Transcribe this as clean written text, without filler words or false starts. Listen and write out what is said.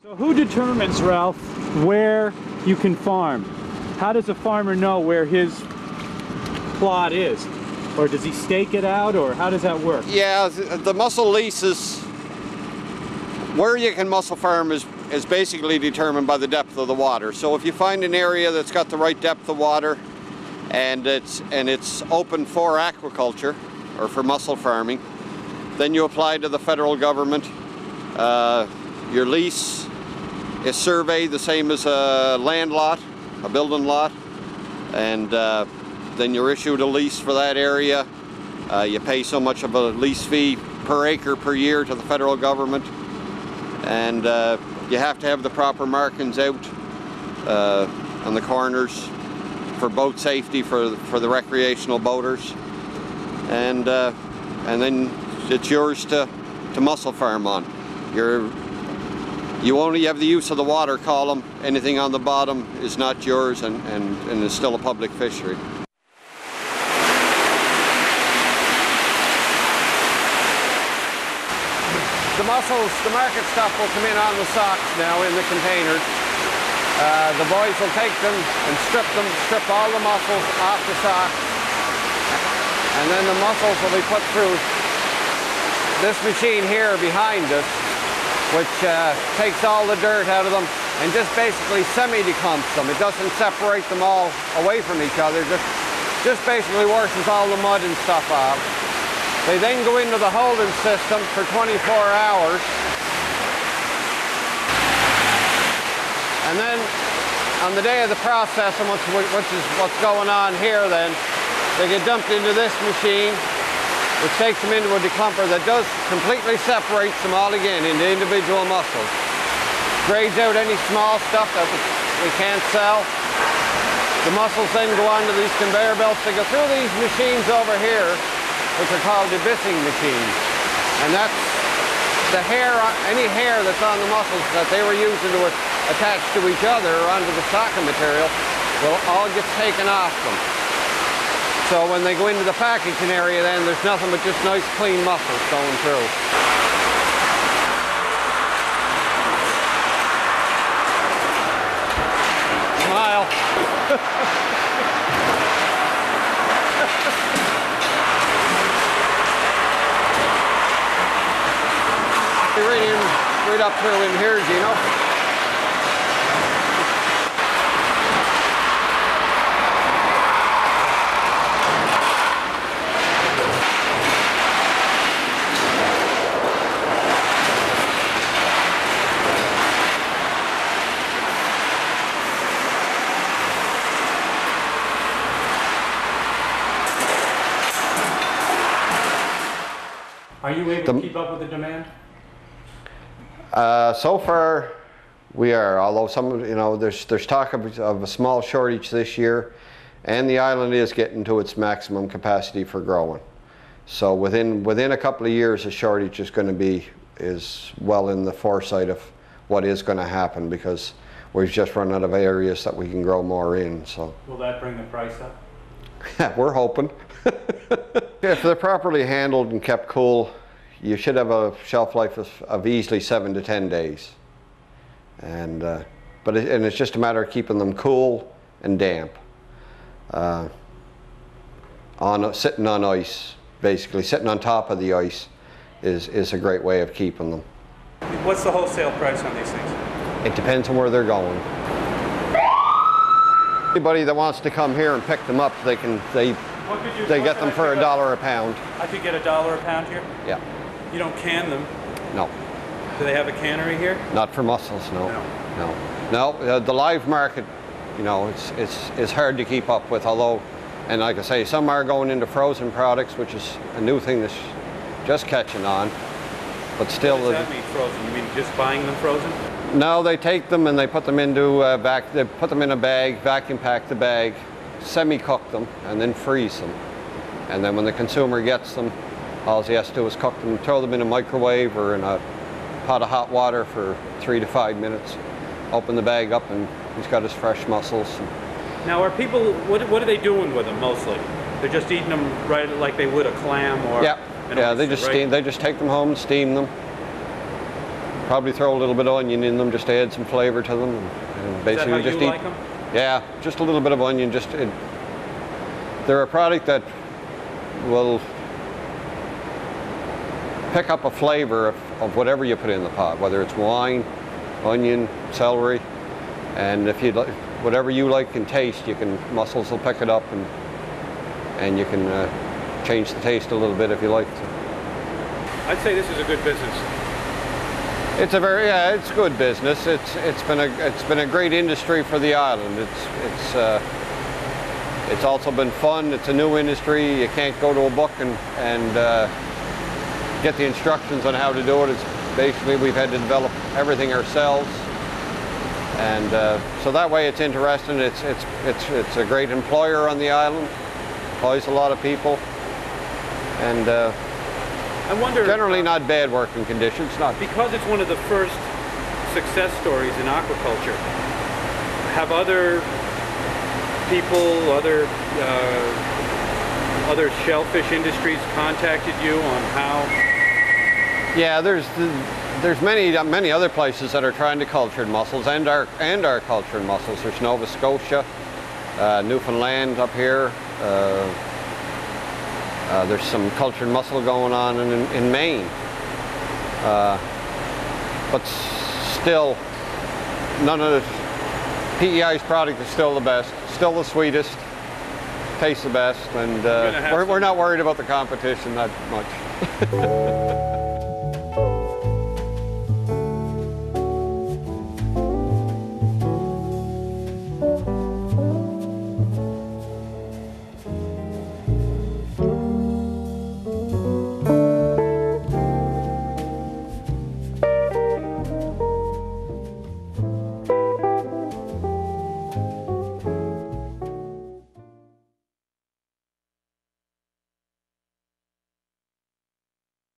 So who determines, Ralph, where you can farm? How does a farmer know where his plot is? Or does he stake it out, or how does that work? Yeah, the mussel leases, where you can mussel farm is basically determined by the depth of the water. So if you find an area that's got the right depth of water and it's open for aquaculture or for mussel farming, then you apply to the federal government. Your lease is surveyed the same as a land lot, a building lot, and then you're issued a lease for that area. You pay so much of a lease fee per acre per year to the federal government, and you have to have the proper markings out on the corners for boat safety for the recreational boaters, and then it's yours to mussel farm on. You only have the use of the water column. Anything on the bottom is not yours and is still a public fishery. The mussels, the market stuff will come in on the socks now in the containers. The boys will take them and strip all the mussels off the socks, and then the mussels will be put through this machine here behind us, which takes all the dirt out of them and just basically semi-declumps them. It doesn't separate them all away from each other, just basically washes all the mud and stuff off. They then go into the holding system for 24 hours. And then on the day of the processing, which is what's going on here then, they get dumped into this machine, which takes them into a declumper that does completely separates them all again into individual mussels. Grades out any small stuff that we can't sell. The mussels then go onto these conveyor belts. They go through these machines over here, which are called debyssing machines. And that's the hair, any hair that's on the mussels that they were using to attach to each other or onto the stocking material will all get taken off them. So when they go into the packaging area then, there's nothing but just nice clean mussels going through. Smile. Right up through in here, Gino. Are you able to keep up with the demand? So far, we are. Although there's talk of a small shortage this year, and the island is getting to its maximum capacity for growing. So within a couple of years, the shortage is well in the foresight of what is going to happen, because we've just run out of areas that we can grow more in. So will that bring the price up? We're hoping. If they're properly handled and kept cool, you should have a shelf life of easily 7 to 10 days. And it's just a matter of keeping them cool and damp. Sitting on ice, basically sitting on top of the ice is a great way of keeping them. What's the wholesale price on these things? It depends on where they're going. Anybody that wants to come here and pick them up, they get them for $1 a pound. I could get $1 a pound here? Yeah. You don't can them? No. Do they have a cannery here? Not for mussels, no. No. The live market, it's hard to keep up with, although, and like I say, some are going into frozen products, which is a new thing that's just catching on. But still. What does that mean, frozen? You mean just buying them frozen? No, they take them and they put them into they put them in a bag, vacuum pack the bag, semi-cook them, and then freeze them. And then when the consumer gets them, all he has to do is cook them, throw them in a microwave or in a pot of hot water for 3 to 5 minutes. Open the bag up and he's got his fresh mussels. Now, are people, what are they doing with them mostly? They're just eating them right like they would a clam or they just steam. They just take them home and steam them. Probably throw a little bit of onion in them just to add some flavor to them. And basically Is that how just you eat. like them? Yeah, just a little bit of onion. They're a product that will pick up a flavor of whatever you put in the pot, whether it's wine, onion, celery, and if you like, whatever you like and taste, mussels will pick it up, and you can change the taste a little bit if you like. I'd say this is a good business. It's it's good business. It's been a great industry for the island. It's also been fun. It's a new industry. You can't go to a book and get the instructions on how to do it. It's basically we've had to develop everything ourselves, and so that way it's interesting. It's a great employer on the island. Employs a lot of people, and I wonder, generally not bad working conditions. Not because it's one of the first success stories in aquaculture. Have other people, other shellfish industries contacted you on how? Yeah, there's many other places that are trying to culture mussels and are culturing mussels. There's Nova Scotia, Newfoundland up here. There's some cultured mussel going on in Maine, but still, none of the PEI's product is still the best, still the sweetest, tastes the best, and we're not worried about the competition that much.